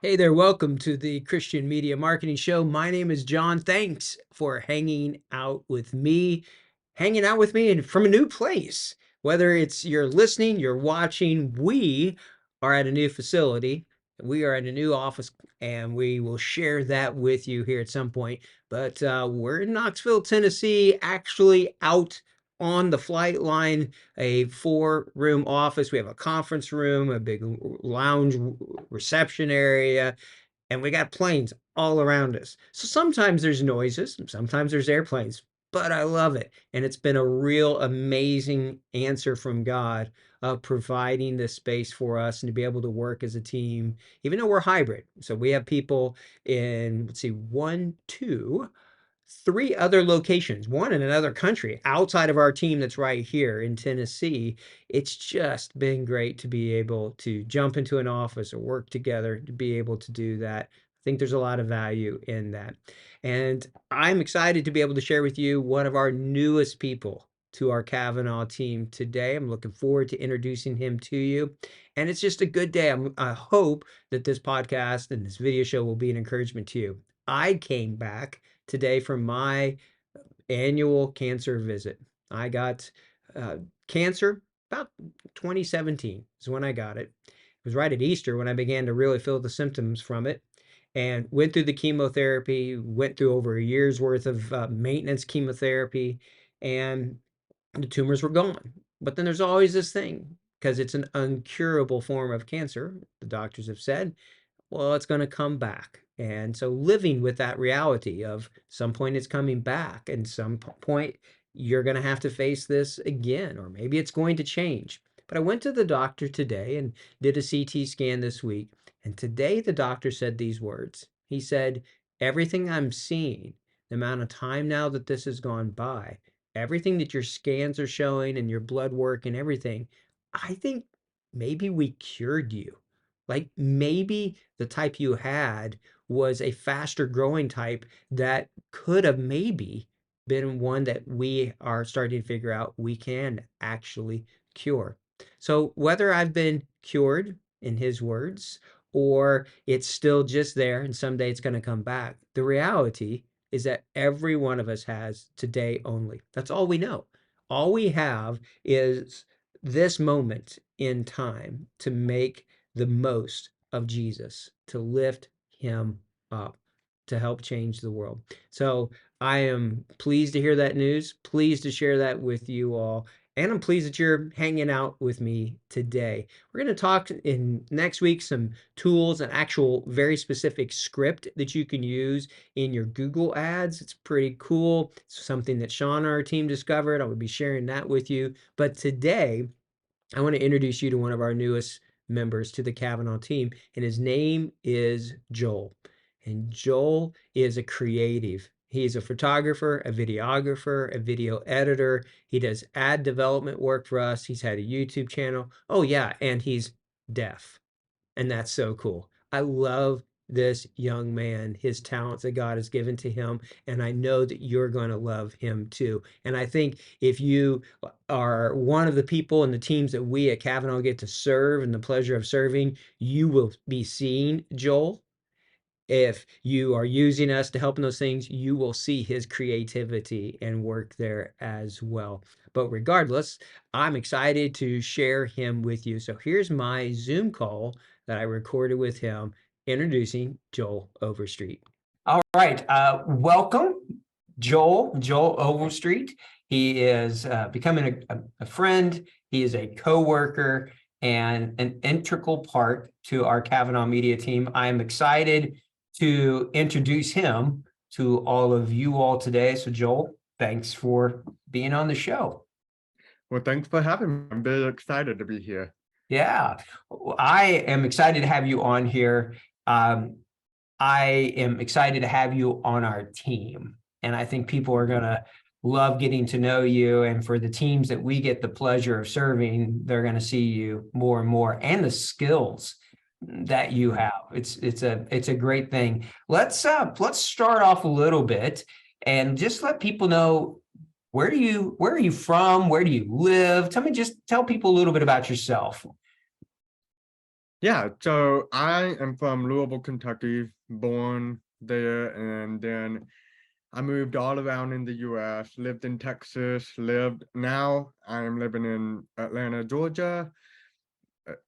Hey there, welcome to the Christian Media Marketing Show. My name is John. Thanks for hanging out with me and from a new place. Whether it's you're listening, you're watching, we are at a new facility. We are at a new office, and we will share that with you here at some point. But we're in Knoxville, Tennessee, actually out on the flight line, a 4-room office. We have a conference room, a big lounge reception area, and we got planes all around us. So sometimes there's noises, sometimes there's airplanes, but I love it. And it's been a real amazing answer from God of providing this space for us and to be able to work as a team, even though we're hybrid. So we have people in, let's see, one, two, three other locations, one in another country outside of our team that's right here in Tennessee. It's just been great to be able to jump into an office or work together to be able to do that. I think there's a lot of value in that. And I'm excited to be able to share with you one of our newest people to our Kavanah team today. I'm looking forward to introducing him to you. And it's just a good day. I hope that this podcast and this video show will be an encouragement to you. I came back today from my annual cancer visit. I got uh, cancer about 2017 is when I got it. It was right at Easter when I began to really feel the symptoms from it, and went through the chemotherapy, went through over a year's worth of maintenance chemotherapy, and the tumors were gone. But then there's always this thing, because it's an uncurable form of cancer, the doctors have said, well, it's going to come back. And so living with that reality of some point it's coming back and some point you're going to have to face this again, or maybe it's going to change. But I went to the doctor today and did a CT scan this week. And today the doctor said these words. He said, everything I'm seeing, the amount of time now that this has gone by, everything that your scans are showing and your blood work and everything, I think maybe we cured you. Like maybe the type you had was a faster growing type that could have maybe been one that we are starting to figure out we can actually cure. So whether I've been cured in his words or it's still just there and someday it's going to come back, the reality is that every one of us has today only. That's all we know. All we have is this moment in time to make the most of Jesus, to lift him up, to help change the world. So I am pleased to hear that news, pleased to share that with you all. And I'm pleased that you're hanging out with me today. We're going to talk in next week some tools, an actual very specific script that you can use in your Google ads. It's pretty cool. It's something that Sean and our team discovered. I will be sharing that with you. But today, I want to introduce you to one of our newest members to the Kavanah team, and his name is Joel. And Joel is a creative. He's a photographer, a videographer, a video editor. He does ad development work for us. He's had a YouTube channel. Oh, yeah, and he's deaf. And that's so cool. I love this young man, his talents that God has given to him, and I know that you're going to love him too. And I think if you are one of the people and the teams that we at Kavanah get to serve and the pleasure of serving, you will be seeing Joel. If you are using us to help in those things, you will see his creativity and work there as well. But regardless, I'm excited to share him with you. So here's my Zoom call that I recorded with him introducing Joel Overstreet. All right. Welcome, Joel Overstreet. He is becoming a friend. He is a co-worker and an integral part to our Kavanah media team. I am excited to introduce him to all of you all today. So Joel, thanks for being on the show. Well, thanks for having me. I'm very excited to be here. Yeah, I am excited to have you on here. I am excited to have you on our team. And I think people are going to love getting to know you. And for the teams that we get the pleasure of serving, they're going to see you more and more, and the skills that you have. It's a great thing. Let's start off a little bit and just let people know, where are you from? Where do you live? Just tell people a little bit about yourself. Yeah, so I am from Louisville, Kentucky, born there, and then I moved all around in the US, lived in Texas, now I am living in Atlanta, Georgia.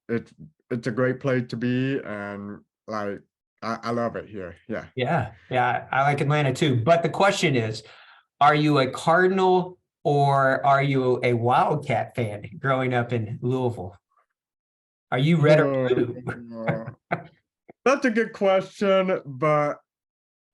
It's a great place to be, and like I love it here. Yeah. Yeah, yeah, I like Atlanta too. But the question is, are you a Cardinal or are you a Wildcat fan growing up in Louisville? Are you red or blue? That's a good question, but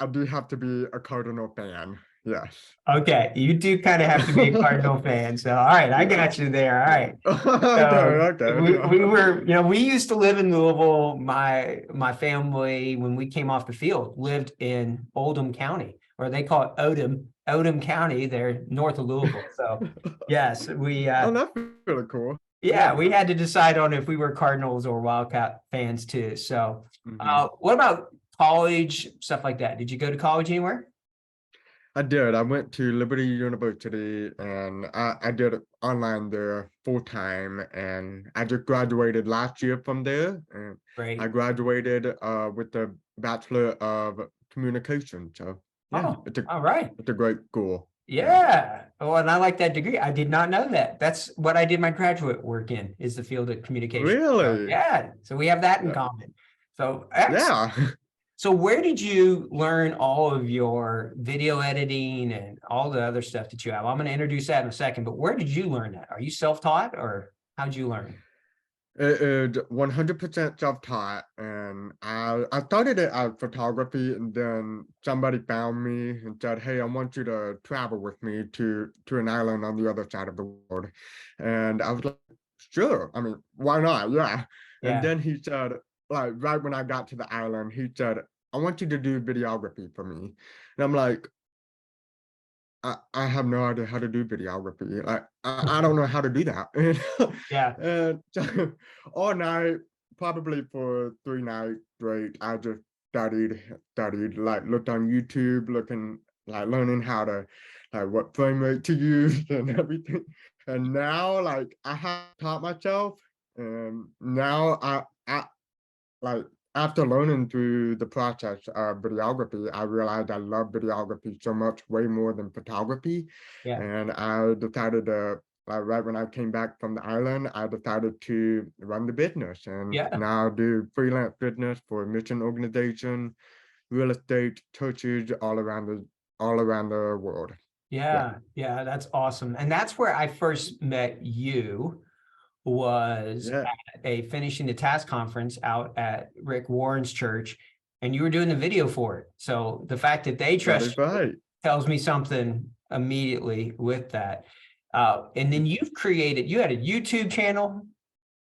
I do have to be a Cardinal fan. Yes. Okay, you do kind of have to be a Cardinal fan. So, all right, I Yeah. got you there. All right. Okay, So okay, we yeah. were, we used to live in Louisville. My family, when we came off the field, lived in Oldham County, or they call it Odom County. They're north of Louisville. So yes, Oh, that's really cool. yeah, Yeah. we had to decide on if we were Cardinals or Wildcat fans too. So Hmm. what about college, stuff like that? Did you go to college anywhere? I did. I went to Liberty University and I did it online there full time. And I just graduated last year from there. And I Great. graduated with the Bachelor of Communication. So yeah, Oh, all right. it's a great school. Yeah. Yeah. Oh, and I like that degree. I did not know that. That's what I did my graduate work in, is the field of communication. So Really? yeah. So we have that in Yeah. common. So X. Yeah. So where did you learn all of your video editing and all the other stuff that you have? I'm going to introduce that in a second, but where did you learn that? Are you self-taught or how'd you learn? It is 100% self-taught, and I started it as photography, and then somebody found me and said, "Hey, I want you to travel with me to an island on the other side of the world," and I was like, "Sure, I mean, why not? Yeah." And Yeah. then he said, like right when I got to the island, he said, "I want you to do videography for me," and I'm like, I have no idea how to do videography. Like I don't know how to do that. Yeah. And so all night, probably for 3 nights straight, I just studied, like looked on YouTube, looking like learning how to like what frame rate to use and everything. And now like I have taught myself and now I like after learning through the process of videography, I realized I love videography so much, way more than photography. Yeah. And I decided to, like, right when I came back from the island, I decided to run the business. And Yeah. now I do freelance business for mission organization, real estate, churches all around the world. Yeah. Yeah. Yeah. That's awesome. And that's where I first met you, was Yeah. at a finishing the task conference out at Rick Warren's church, and you were doing the video for it. So the fact that they That trust is you right. tells me something immediately with that. And then you had a YouTube channel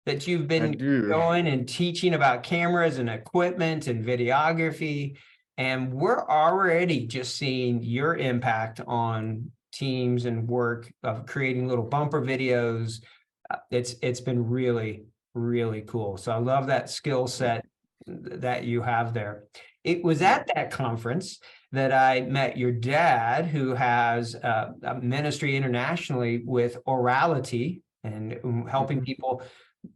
that you've I been do. going and teaching about cameras and equipment and videography. And we're already just seeing your impact on teams and work of creating little bumper videos. It's been really, really cool. So I love that skill set that you have there. It was at that conference that I met your dad, who has a ministry internationally with orality and helping Mhm. people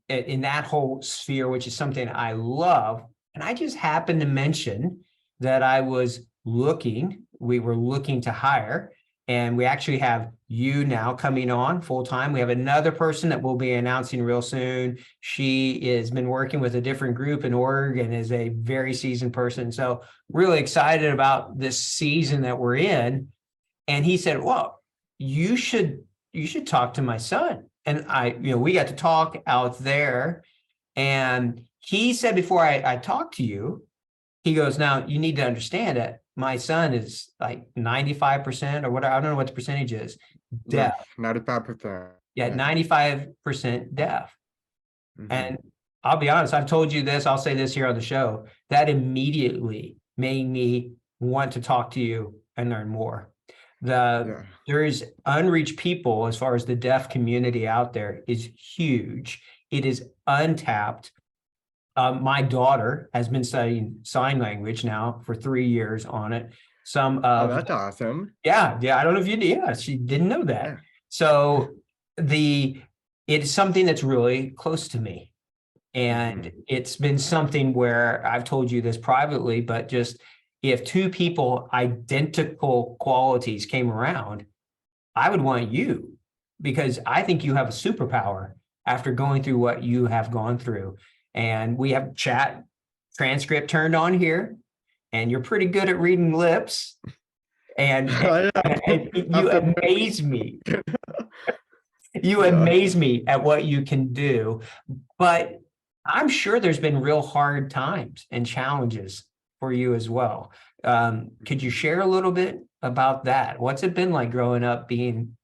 in that whole sphere, which is something I love. And I just happened to mention that we were looking to hire, and we actually have you now coming on full time. We have another person that we'll be announcing real soon. She has been working with a different group in org and is a very seasoned person. So really excited about this season that we're in. And he said, well, you should talk to my son. And we got to talk out there. And he said, before I talked to you, he goes, now you need to understand that my son is like 95% or whatever. I don't know what the percentage is, deaf. Yes, 95%. Yeah, Yes. 95% deaf. Hmm. And I'll be honest, I've told you this, I'll say this here on the show, that immediately made me want to talk to you and learn more. Yeah. There is unreached people as far as the deaf community out there is huge. It is untapped. My daughter has been studying sign language now for 3 years on it. Some Oh, of, that's awesome. yeah, I don't know if you did. Yeah, she didn't know that. Yeah. So it's something that's really close to me. And Mhm. it's been something where I've told you this privately, but just if two people identical qualities came around, I would want you because I think you have a superpower after going through what you have gone through. And we have chat transcript turned on here, and you're pretty good at reading lips. And, I am. and you After amaze me. You yeah. amaze me at what you can do. But I'm sure there's been real hard times and challenges for you as well. Could you Mhm. share a little bit about that? What's it been like growing up being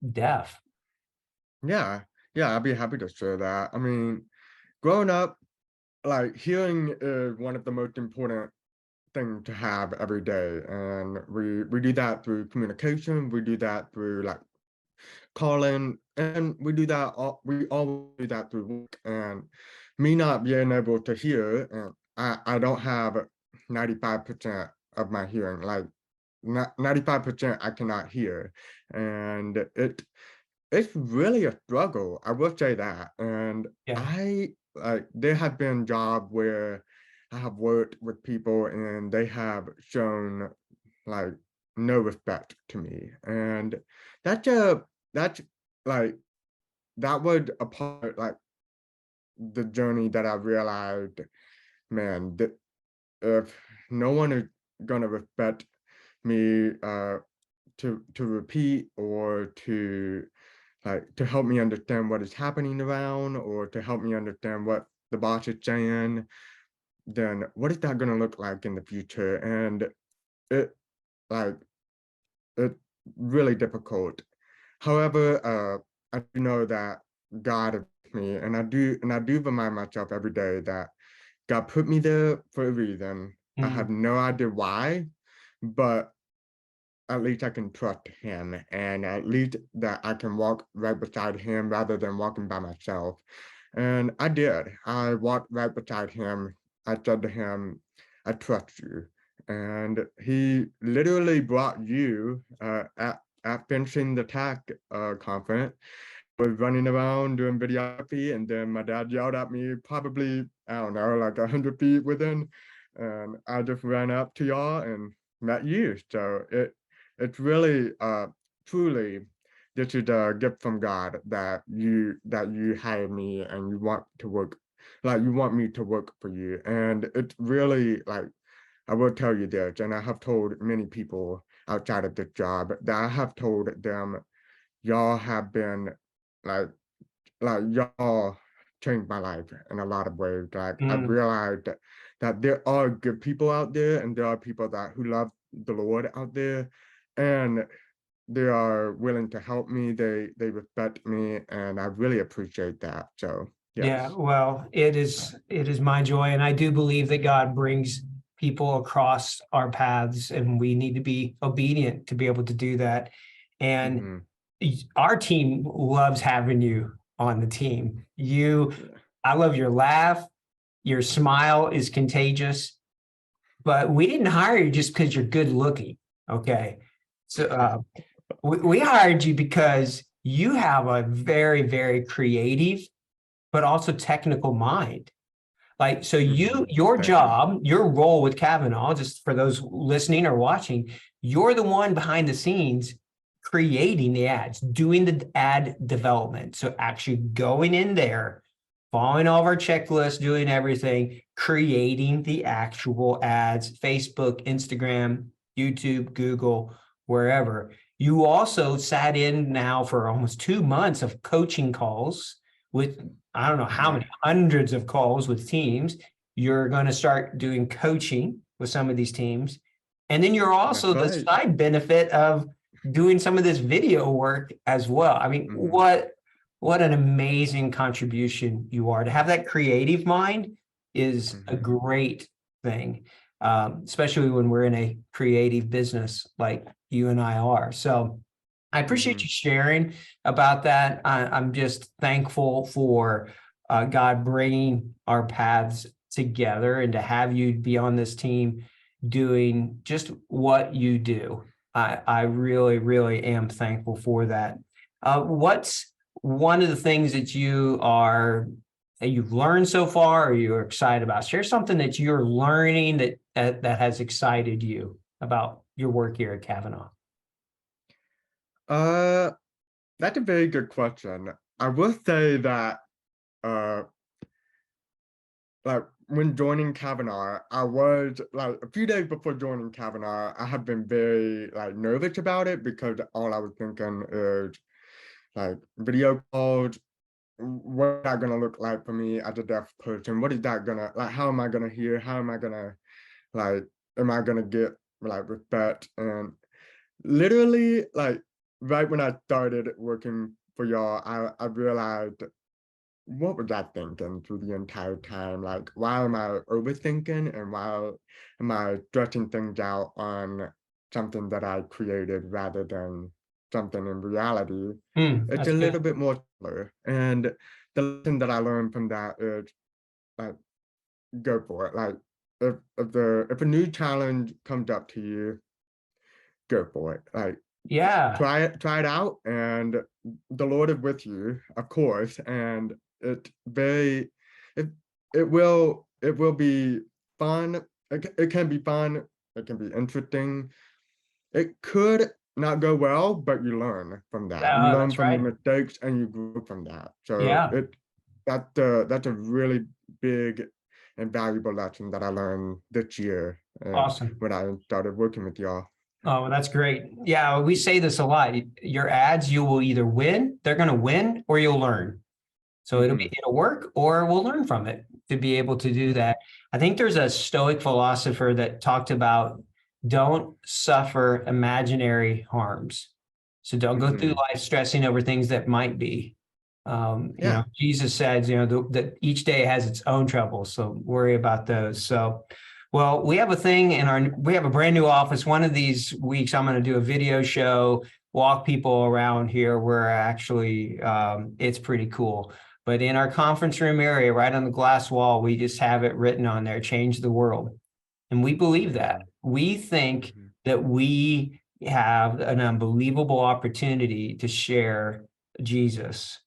deaf? Yeah. Yeah, I'd be happy to share that. I mean, growing up, like hearing is one of the most important thing to have every day. And we do that through communication, we do that through like calling, and we all do that through work. And me not being able to hear, and I don't have 95% of my hearing, like 95% I cannot hear. And it's really a struggle, I will say that. And Yeah. I like there have been jobs where I have worked with people and they have shown like no respect to me. And that's a that's like that would a part like the journey that I realized, man, that if no one is gonna respect me to repeat or to help me understand what is happening around or to help me understand what the boss is saying, then what is that gonna look like in the future? And it like it's really difficult. However, I do know that God is with me, and I do remind myself every day that God put me there for a reason. I have Mm, no idea why, but at least I can trust him, and at least that I can walk right beside him rather than walking by myself. And I did. I walked right beside him. I said to him, I trust you. And he literally brought you at finishing the TAC conference. I was running around doing videography, and then my dad yelled at me, probably, I don't know, like 100 feet within. And I just ran up to y'all and met you. So it's really truly this is a gift from God that you hired me and you want to work like you want me to work for you. And it's really like I will tell you this, and I have told many people outside of this job that I have told them, y'all have been like y'all changed my life in a lot of ways. Like I've mm. realized that there are good people out there and there are people that who love the Lord out there, and they are willing to help me. They respect me, and I really appreciate that. So Yeah, yes. well, it is my joy, and I do believe that God brings people across our paths, and we need to be obedient to be able to do that. And Hmm. our team loves having you on the team. Yeah. I love your laugh, your smile is contagious, but we didn't hire you just because you're good looking. Okay, so we hired you because you have a very, very creative but also technical mind. Like, so Hmm. your Thank you. job, your role with Kavanah, just for those listening or watching, you're the one behind the scenes creating the ads, doing the ad development. So actually going in there, following all of our checklists, doing everything, creating the actual ads, Facebook, Instagram, YouTube, Google, wherever. You also sat in now for almost 2 months of coaching calls with I don't know how Yeah, many hundreds of calls with teams. You're going to start doing coaching with some of these teams. And then you're that's also the right. side benefit of doing some of this video work as well. I mean, Hmm. what an amazing contribution you are. To have that creative mind is a Hmm. great thing, especially when we're in a creative business like you and I are. So I appreciate Hmm. you sharing about that. I'm just thankful for God bringing our paths together and to have you be on this team doing just what you do. I really, really am thankful for that. What's one of the things that you are you've learned so far or you're excited about? Share something that you're learning that has excited you about your work here at Kavanah. Uh, that's a very good question. I will say that uh like when joining Kavanah, I was like a few days before joining Kavanah, I had been very like nervous about it because all I was thinking is like video calls, what that gonna look like for me as a deaf person? What is that gonna like? How am I gonna hear? How am I gonna like? Am I gonna get like respect? And literally, like right when I started working for y'all, I realized what was I thinking through the entire time? Like, why am I overthinking and why am I stretching things out on something that I created rather than something in reality? It's That's a good. little bit more simpler. And the lesson that I learned from that is like go for it. Like if a new challenge comes up to you, go for it. Like Yeah. try it out, and the Lord is with you, of course, and it very it it will be fun. It can be fun, it can be interesting. It could not go well, but you learn from that. You learn That's from your right. mistakes and you grow from that. So Yeah. that's a really big and valuable lesson that I learned this year Awesome. when I started working with y'all. Oh, that's great. Yeah, we say this a lot. Your ads, you will either win, they're going to win, or you'll learn. So Hmm. it'll work, or we'll learn from it to be able to do that. I think there's a Stoic philosopher that talked about don't suffer imaginary harms. So don't go through Hmm. life stressing over things that might be. Yeah. Jesus said, that each day has its own troubles, so worry about those. So, well, we have a brand new office. One of these weeks, I'm going to do a video show, walk people around here where actually it's pretty cool. But in our conference room area, right on the glass wall, we just have it written on there, change the world. And we believe that. Hmm. We think Hmm. that we have an unbelievable opportunity to share Jesus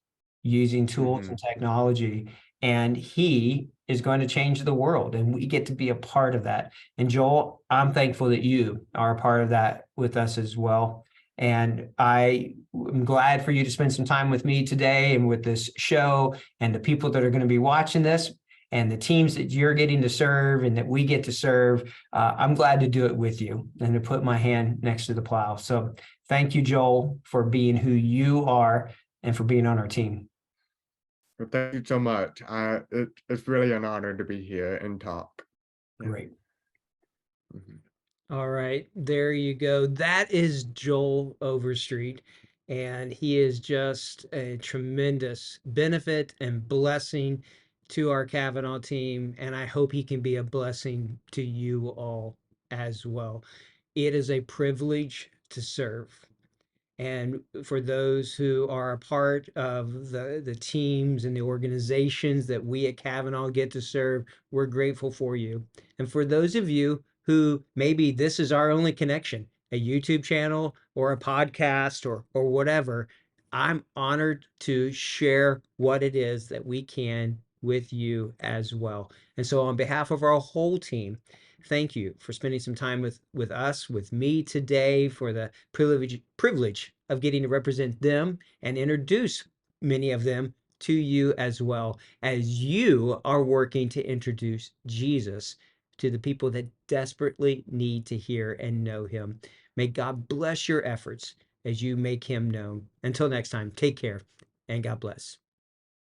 using tools and Hmm. technology. And he is going to change the world. And we get to be a part of that. And Joel, I'm thankful that you are a part of that with us as well. And I am glad for you to spend some time with me today and with this show and the people that are going to be watching this and the teams that you're getting to serve and that we get to serve. I'm glad to do it with you and to put my hand next to the plow. So thank you, Joel, for being who you are and for being on our team. Well, thank you so much. It's really an honor to be here and talk. Yeah. Great. Mhm. All right, there you go. That is Joel Overstreet, and he is just a tremendous benefit and blessing to our Kavanaugh team, and I hope he can be a blessing to you all as well. It is a privilege to serve. And for those who are a part of the teams and the organizations that we at Kavanaugh get to serve, we're grateful for you. And for those of you who maybe this is our only connection, a YouTube channel or a podcast or whatever, I'm honored to share what it is that we can with you as well. And so on behalf of our whole team, thank you for spending some time with us, with me today, for the privilege of getting to represent them and introduce many of them to you as well as you are working to introduce Jesus to the people that desperately need to hear and know him. May God bless your efforts as you make him known. Until next time, take care and God bless.